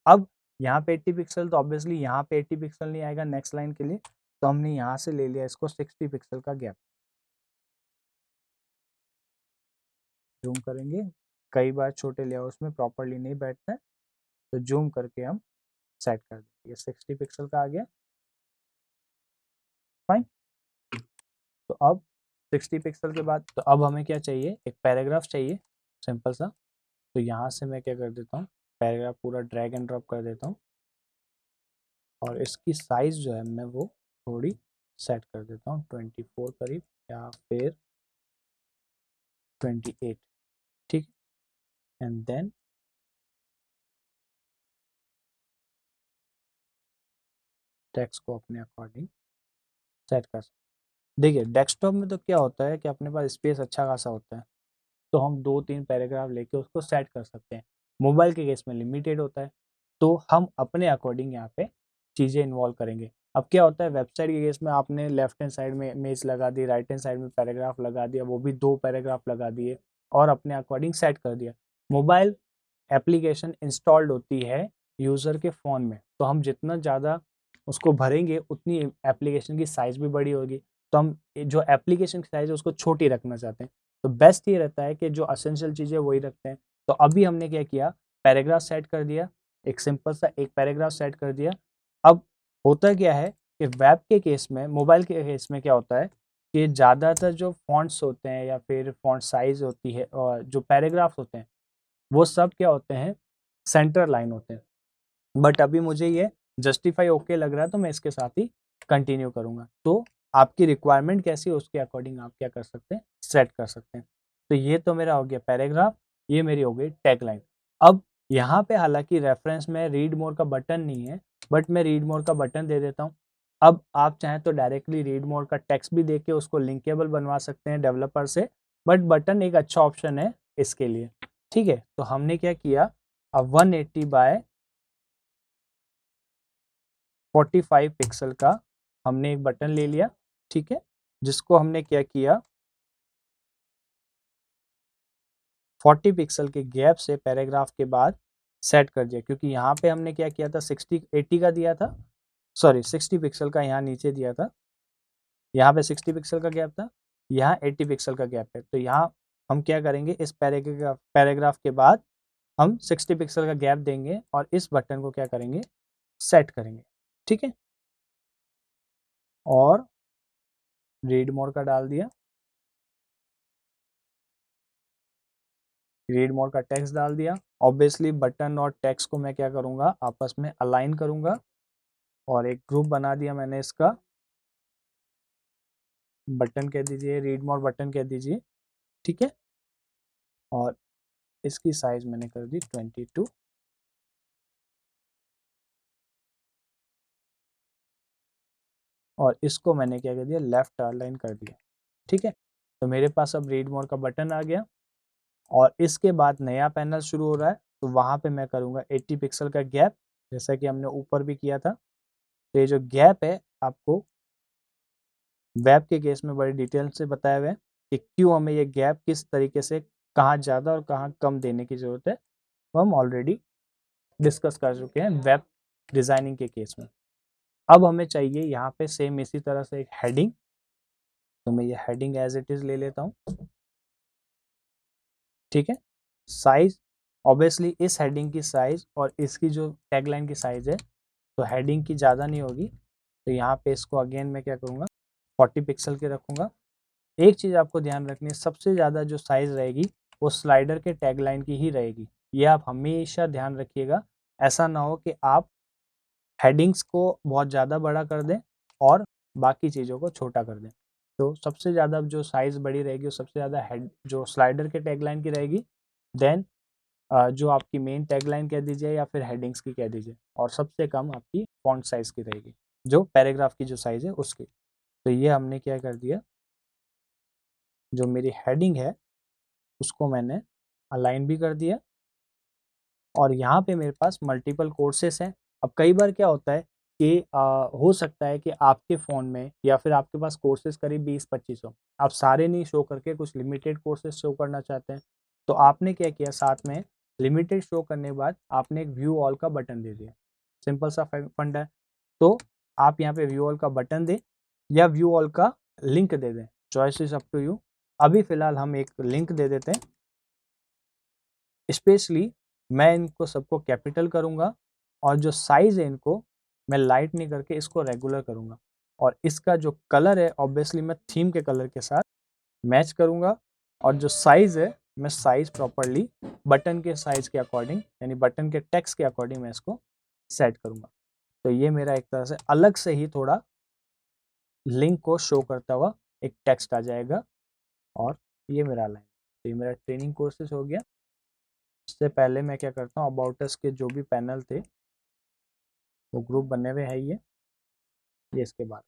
अब यहाँ पे 80 पिक्सल तो ऑब्वियसली यहाँ पे 80 पिक्सल नहीं आएगा नेक्स्ट लाइन के लिए, तो हमने यहाँ से ले लिया इसको 60 पिक्सल का गैप। जूम करेंगे, कई बार छोटे लेआउट्स में प्रॉपर्ली नहीं बैठता है, तो जूम करके हम सेट कर देंगे। ये 60 पिक्सल का आ गया। फाइन। तो अब 60 पिक्सल के बाद तो अब हमें क्या चाहिए, एक पैराग्राफ चाहिए सिंपल सा। तो यहाँ से मैं क्या कर देता हूँ, पैराग्राफ पूरा ड्रैग एंड ड्रॉप कर देता हूँ और इसकी साइज जो है मैं वो थोड़ी सेट कर देता हूँ 24 करीब या फिर 28। ठीक, एंड देन टेक्स्ट को अपने अकॉर्डिंग सेट कर सकते। देखिए डेस्कटॉप में तो क्या होता है कि अपने पास स्पेस अच्छा खासा होता है, तो हम 2-3 पैराग्राफ लेके उसको सेट कर सकते हैं। मोबाइल के केस में लिमिटेड होता है, तो हम अपने अकॉर्डिंग यहाँ पे चीज़ें इन्वॉल्व करेंगे। अब क्या होता है वेबसाइट के केस में आपने लेफ्ट हैंड साइड में इमेज लगा दी, राइट हैंड साइड में पैराग्राफ लगा दिया, वो भी 2 पैराग्राफ लगा दिए और अपने अकॉर्डिंग सेट कर दिया। मोबाइल एप्लीकेशन इंस्टॉल्ड होती है यूज़र के फ़ोन में, तो हम जितना ज़्यादा उसको भरेंगे उतनी एप्लीकेशन की साइज़ भी बड़ी होगी। तो हम जो एप्लीकेशन की साइज़ है उसको छोटी रखना चाहते हैं। तो बेस्ट ये रहता है कि जो एसेंशियल चीज़ है वही रखते हैं। तो अभी हमने क्या किया, पैराग्राफ सेट कर दिया, एक सिंपल सा एक पैराग्राफ सेट कर दिया। अब होता क्या है कि वेब के केस में, मोबाइल के केस में क्या होता है कि ज़्यादातर जो फ़ॉन्ट्स होते हैं या फिर फ़ॉन्ट साइज़ होती है और जो पैराग्राफ्स होते हैं वो सब क्या होते हैं, सेंटर लाइन होते हैं। बट अभी मुझे ये जस्टिफाई ओके लग रहा है तो मैं इसके साथ ही कंटिन्यू करूँगा। तो आपकी रिक्वायरमेंट कैसी है उसके अकॉर्डिंग आप क्या कर सकते हैं, सेट कर सकते हैं। तो ये तो मेरा हो गया पैराग्राफ, ये मेरी हो गई टैगलाइन। अब यहाँ पे हालाँकि रेफरेंस में रीड मोर का बटन नहीं है, बट मैं रीड मोर का बटन दे देता हूँ। अब आप चाहें तो डायरेक्टली रीड मोर का टेक्स्ट भी देके उसको लिंकेबल बनवा सकते हैं डेवलपर से, बट बटन एक अच्छा ऑप्शन है इसके लिए। ठीक है, तो हमने क्या किया, अब 180 बाय 45 पिक्सल का हमने एक बटन ले लिया। ठीक है, जिसको हमने क्या किया, 40 पिक्सल के गैप से पैराग्राफ के बाद सेट कर दिया, क्योंकि यहाँ पे हमने क्या किया था, 60 80 का दिया था, सॉरी 60 पिक्सल का यहाँ नीचे दिया था, यहाँ पे 60 पिक्सल का गैप था, यहाँ 80 पिक्सल का गैप है। तो यहाँ हम क्या करेंगे, इस पैराग्राफ पैराग्राफ के बाद हम 60 पिक्सल का गैप देंगे और इस बटन को क्या करेंगे, सेट करेंगे। ठीक है, और रीड मोर का डाल दिया, रीड मोर का टेक्स्ट डाल दिया। ऑब्वियसली बटन और टेक्स्ट को मैं क्या करूँगा, आपस में अलाइन करूँगा और एक ग्रुप बना दिया मैंने इसका, बटन कह दीजिए, रीड मोर बटन कह दीजिए। ठीक है, और इसकी साइज मैंने कर दी 22 और इसको मैंने क्या कर दिया, लेफ्ट अलाइन कर दिया। ठीक है, तो मेरे पास अब रीड मोर का बटन आ गया और इसके बाद नया पैनल शुरू हो रहा है, तो वहाँ पे मैं करूँगा 80 पिक्सल का गैप, जैसा कि हमने ऊपर भी किया था। तो ये जो गैप है आपको वेब के केस में बड़ी डिटेल से बताया हुआ है कि क्यों हमें ये गैप किस तरीके से कहाँ ज़्यादा और कहाँ कम देने की ज़रूरत है, वो हम ऑलरेडी डिस्कस कर चुके हैं वेब डिज़ाइनिंग के केस में। अब हमें चाहिए यहाँ पे सेम इसी तरह से एक हेडिंग, तो मैं ये हेडिंग एज इट इज़ ले लेता हूँ। ठीक है, साइज ऑब्वियसली इस हेडिंग की साइज और इसकी जो टैगलाइन की साइज है, तो हेडिंग की ज़्यादा नहीं होगी, तो यहाँ पे इसको अगेन मैं क्या करूँगा 40 पिक्सल के रखूँगा। एक चीज़ आपको ध्यान रखनी है, सबसे ज़्यादा जो साइज़ रहेगी वो स्लाइडर के टैगलाइन की ही रहेगी, ये आप हमेशा ध्यान रखिएगा। ऐसा ना हो कि आप हेडिंग्स को बहुत ज़्यादा बड़ा कर दें और बाकी चीज़ों को छोटा कर दें। तो सबसे ज़्यादा जो साइज़ बड़ी रहेगी वो सबसे ज़्यादा हेड जो स्लाइडर के टैगलाइन की रहेगी, देन जो आपकी मेन टैगलाइन कह दीजिए या फिर हेडिंग्स की कह दीजिए, और सबसे कम आपकी फॉन्ट साइज़ की रहेगी, जो पैराग्राफ की जो साइज़ है उसकी। तो ये हमने क्या कर दिया, जो मेरी हेडिंग है उसको मैंने अलाइन भी कर दिया और यहाँ पे मेरे पास मल्टीपल कोर्सेस हैं। अब कई बार क्या होता है कि हो सकता है कि आपके फ़ोन में या फिर आपके पास कोर्सेस करीब 20-25 हो, आप सारे नहीं शो करके कुछ लिमिटेड कोर्सेस शो करना चाहते हैं, तो आपने क्या किया, साथ में लिमिटेड शो करने के बाद आपने एक व्यू ऑल का बटन दे दिया। सिंपल सा फंडा है। तो आप यहाँ पे व्यू ऑल का बटन दें या व्यू ऑल का लिंक दे दें, choice is up to you. अभी फ़िलहाल हम एक लिंक दे देते हैं। स्पेशली मैं इनको सबको कैपिटल करूँगा और जो साइज़ है इनको मैं लाइट नहीं करके इसको रेगुलर करूँगा और इसका जो कलर है ऑब्वियसली मैं थीम के कलर के साथ मैच करूँगा और जो साइज़ है मैं साइज़ प्रॉपर्ली बटन के साइज़ के अकॉर्डिंग यानी बटन के टेक्स्ट के अकॉर्डिंग मैं इसको सेट करूँगा। तो ये मेरा एक तरह से अलग से ही थोड़ा लिंक को शो करता हुआ एक टेक्स्ट आ जाएगा और ये मेरा लाइन। तो ये मेरा ट्रेनिंग कोर्सेज हो गया। इससे पहले मैं क्या करता हूँ, अबाउट अस के जो भी पैनल थे वो ग्रुप बने हुए हैं ये इसके बाद,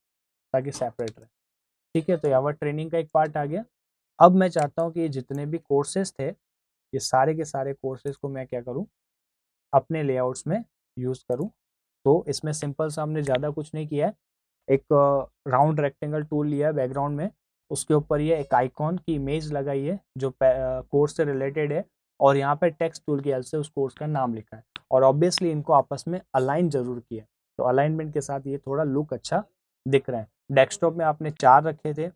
ताकि सेपरेट रहे। ठीक है, तो यहाँ ट्रेनिंग का एक पार्ट आ गया। अब मैं चाहता हूँ कि ये जितने भी कोर्सेज थे ये सारे के सारे कोर्सेज को मैं क्या करूँ, अपने लेआउट्स में यूज़ करूँ। तो इसमें सिंपल सा हमने ज़्यादा कुछ नहीं किया है, एक राउंड रेक्टेंगल टूल लिया है बैकग्राउंड में, उसके ऊपर ये एक आइकॉन की इमेज लगाई है जो कोर्स से रिलेटेड है और यहाँ पे टेक्स्ट टूल की हेल्प से उस कोर्स का नाम लिखा है और ऑब्वियसली इनको आपस में अलाइन जरूर किया है, तो अलाइनमेंट के साथ ये थोड़ा लुक अच्छा दिख रहा है। डेस्कटॉप में आपने 4 रखे थे,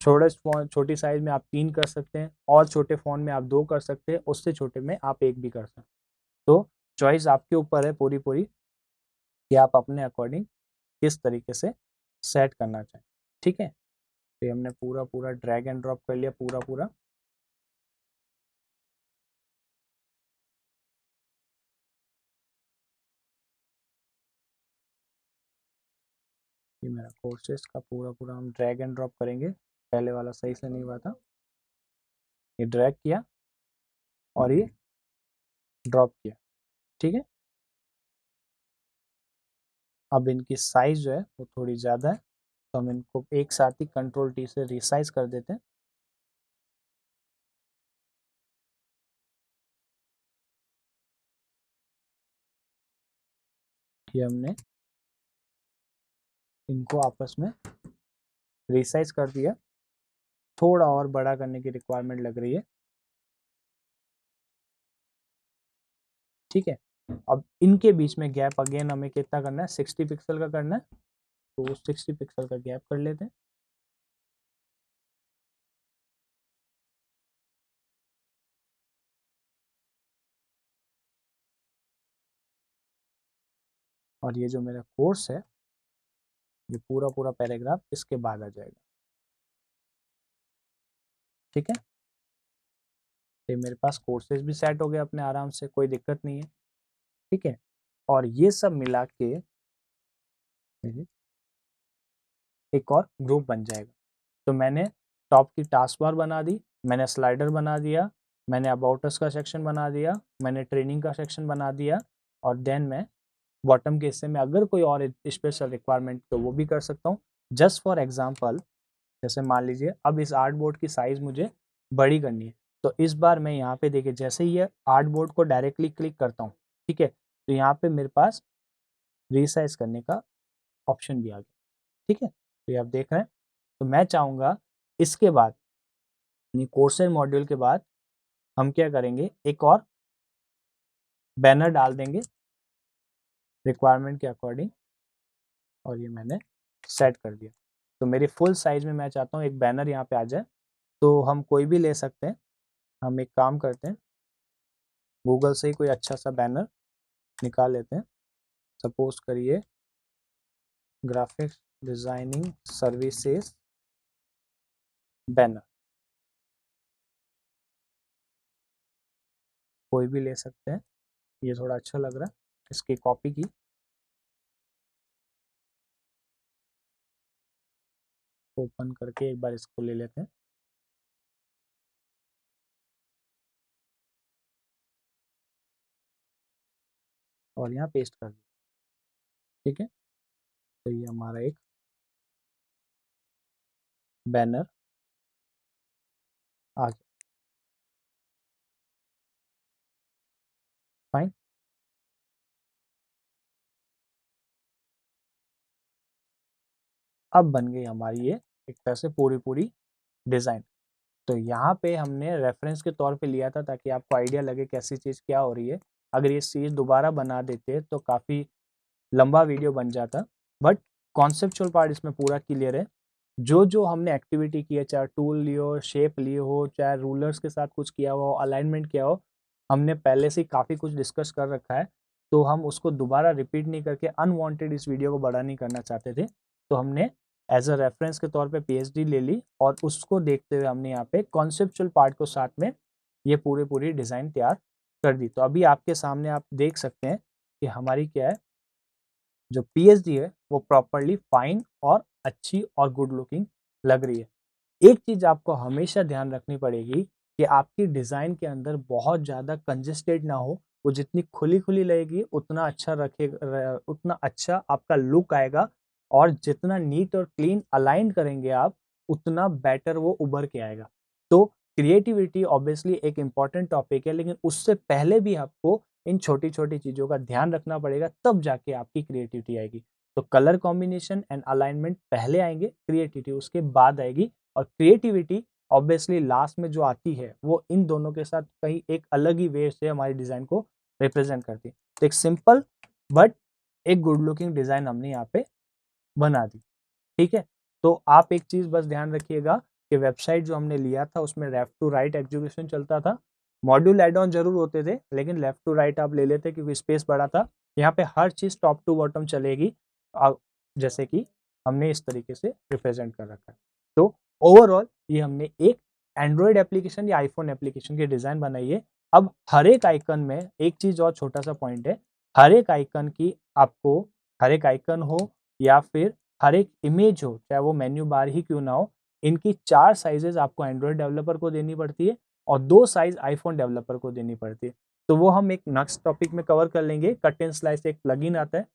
छोटी साइज में आप 3 कर सकते हैं और छोटे फ़ोन में आप 2 कर सकते हैं, उससे छोटे में आप 1 भी कर सकते हैं। तो चॉइस आपके ऊपर है पूरी पूरी कि आप अपने अकॉर्डिंग किस तरीके से सेट करना चाहें। ठीक है, तो हमने पूरा पूरा ड्रैग एंड ड्रॉप कर लिया पूरा पूरा। ये मेरा कोर्सेस का पूरा पूरा हम ड्रैग एंड ड्रॉप करेंगे, पहले वाला सही से नहीं हुआ था। ये ड्रैग किया और ये ड्रॉप किया। ठीक है, अब इनकी साइज जो है वो थोड़ी ज़्यादा है, तो हम इनको एक साथ ही कंट्रोल टी से रिसाइज कर देते हैं। ये हमने इनको आपस में रिसाइज कर दिया, थोड़ा और बड़ा करने की रिक्वायरमेंट लग रही है। ठीक है, अब इनके बीच में गैप अगेन हमें कितना करना है, 60 पिक्सल का करना है, तो 60 पिक्सल का गैप कर लेते हैं। और ये जो मेरा कोर्स है ये पूरा पूरा पैराग्राफ इसके बाद आ जाएगा। ठीक है, तो मेरे पास कोर्सेज भी सेट हो गए अपने आराम से, कोई दिक्कत नहीं है। ठीक है, और ये सब मिला के एक और ग्रुप बन जाएगा। तो मैंने टॉप की टास्क बार बना दी, मैंने स्लाइडर बना दिया, मैंने अबाउट अस का सेक्शन बना दिया, मैंने ट्रेनिंग का सेक्शन बना दिया, और देन मैं बॉटम के हिस्से में अगर कोई और स्पेशल रिक्वायरमेंट तो वो भी कर सकता हूँ। जस्ट फॉर एग्जांपल, जैसे मान लीजिए अब इस आर्ट बोर्ड की साइज मुझे बड़ी करनी है, तो इस बार मैं यहाँ पे देखिए जैसे ही ये आर्ट बोर्ड को डायरेक्टली क्लिक करता हूँ, ठीक है, तो यहाँ पे मेरे पास रीसाइज करने का ऑप्शन भी आ गया, ठीक है, तो ये आप देख रहे हैं। तो मैं चाहूँगा इसके बाद कोर्सेर मॉड्यूल के बाद हम क्या करेंगे, एक और बैनर डाल देंगे रिक्वायरमेंट के अकॉर्डिंग, और ये मैंने सेट कर दिया। तो मेरी फुल साइज में मैं चाहता हूँ एक बैनर यहाँ पे आ जाए, तो हम कोई भी ले सकते हैं। हम एक काम करते हैं, गूगल से ही कोई अच्छा सा बैनर निकाल लेते हैं। सपोज करिए ग्राफिक्स डिजाइनिंग सर्विसेज बैनर, कोई भी ले सकते हैं, ये थोड़ा अच्छा लग रहा है, इसकी कॉपी की, ओपन करके एक बार इसको ले लेते हैं। और यहाँ पेस्ट कर दिया, ठीक है, तो ये हमारा एक बैनर आ गया। फाइन, अब बन गई हमारी ये एक तरह से पूरी डिज़ाइन। तो यहाँ पे हमने रेफरेंस के तौर पे लिया था ताकि आपको आइडिया लगे कैसी चीज़ क्या हो रही है। अगर ये चीज़ दोबारा बना देते तो काफ़ी लंबा वीडियो बन जाता, बट कॉन्सेप्चुअल पार्ट इसमें पूरा क्लियर है। जो हमने एक्टिविटी की है, चाहे टूल लिए हो, शेप लिए हो, चाहे रूलर्स के साथ कुछ किया हो, अलाइनमेंट किया हो, हमने पहले से ही काफ़ी कुछ डिस्कस कर रखा है, तो हम उसको दोबारा रिपीट नहीं करके अनवांटेड इस वीडियो को बड़ा नहीं करना चाहते थे, तो हमने एज अ रेफरेंस के तौर पे पीएचडी ले ली, और उसको देखते हुए हमने यहाँ पे कॉन्सेप्चुअल पार्ट को साथ में ये पूरी डिज़ाइन तैयार कर दी। तो अभी आपके सामने आप देख सकते हैं कि हमारी क्या है, जो पीएचडी है वो प्रॉपरली फाइन और अच्छी और गुड लुकिंग लग रही है। एक चीज़ आपको हमेशा ध्यान रखनी पड़ेगी कि आपकी डिज़ाइन के अंदर बहुत ज़्यादा कंजेस्टेड ना हो, वो जितनी खुली-खुली लगेगी उतना अच्छा उतना अच्छा आपका लुक आएगा, और जितना नीट और क्लीन अलाइन करेंगे आप, उतना बेटर वो उभर के आएगा। तो क्रिएटिविटी ऑब्वियसली एक इम्पॉर्टेंट टॉपिक है, लेकिन उससे पहले भी आपको इन छोटी-छोटी चीज़ों का ध्यान रखना पड़ेगा, तब जाके आपकी क्रिएटिविटी आएगी। तो कलर कॉम्बिनेशन एंड अलाइनमेंट पहले आएंगे, क्रिएटिविटी उसके बाद आएगी, और क्रिएटिविटी ऑब्वियसली लास्ट में जो आती है वो इन दोनों के साथ कहीं एक अलग ही वे से हमारी डिज़ाइन को रिप्रेजेंट करती है। तो एक सिंपल बट एक गुड लुकिंग डिज़ाइन हमने यहाँ पे बना दी, ठीक है। तो आप एक चीज़ बस ध्यान रखिएगा कि वेबसाइट जो हमने लिया था उसमें लेफ्ट टू राइट एग्जीक्यूशन चलता था, मॉड्यूल एड ऑन जरूर होते थे, लेकिन लेफ्ट टू राइट आप ले लेते क्योंकि स्पेस बड़ा था। यहाँ पे हर चीज़ टॉप टू बॉटम चलेगी, जैसे कि हमने इस तरीके से रिप्रेजेंट कर रखा है। तो ओवरऑल ये हमने एक एंड्रॉयड एप्लीकेशन या आईफोन एप्लीकेशन की डिज़ाइन बनाई है। अब हर एक आइकन में एक चीज़ और छोटा सा पॉइंट है, हर एक आइकन की आपको, हर एक आइकन हो या फिर हर एक इमेज हो, चाहे वो मेन्यू बार ही क्यों ना हो, इनकी 4 साइजेस आपको एंड्रॉयड डेवलपर को देनी पड़ती है और 2 साइज आईफोन डेवलपर को देनी पड़ती है। तो वो हम एक नेक्स्ट टॉपिक में कवर कर लेंगे। कट एंड स्लाइस एक प्लगइन आता है,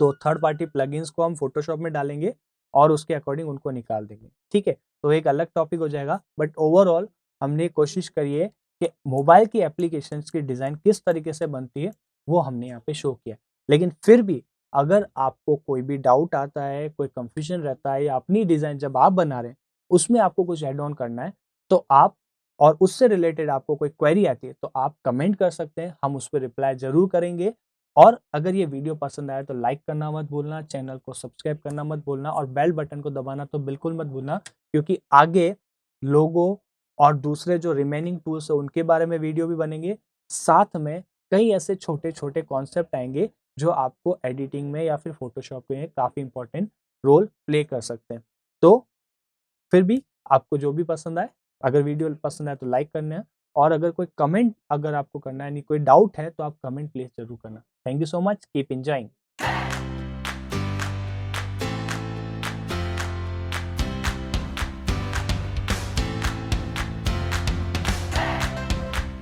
तो थर्ड पार्टी प्लगइन्स को हम फोटोशॉप में डालेंगे और उसके अकॉर्डिंग उनको निकाल देंगे, ठीक है। तो एक अलग टॉपिक हो जाएगा, बट ओवरऑल हमने कोशिश करी है कि मोबाइल की एप्लीकेशंस की डिज़ाइन किस तरीके से बनती है वो हमने यहाँ पे शो किया। लेकिन फिर भी अगर आपको कोई भी डाउट आता है, कोई कंफ्यूजन रहता है, या अपनी डिज़ाइन जब आप बना रहे हैं उसमें आपको कुछ ऐड ऑन करना है, तो आप, और उससे रिलेटेड आपको कोई क्वेरी आती है, तो आप कमेंट कर सकते हैं, हम उस पर रिप्लाई ज़रूर करेंगे। और अगर ये वीडियो पसंद आया तो लाइक करना मत भूलना, चैनल को सब्सक्राइब करना मत भूलना, और बेल बटन को दबाना तो बिल्कुल मत भूलना, क्योंकि आगे लोगो और दूसरे जो रिमेनिंग टूल्स है उनके बारे में वीडियो भी बनेंगे। साथ में कई ऐसे छोटे-छोटे कॉन्सेप्ट आएँगे जो आपको एडिटिंग में या फिर फ़ोटोशॉप में काफ़ी इंपॉर्टेंट रोल प्ले कर सकते हैं। तो फिर भी आपको जो भी पसंद आए, अगर वीडियो पसंद आए तो लाइक करना है, और अगर कोई कमेंट अगर आपको करना है, यानी कोई डाउट है, तो आप कमेंट प्लीज़ ज़रूर करना। Thank you so much, keep enjoying.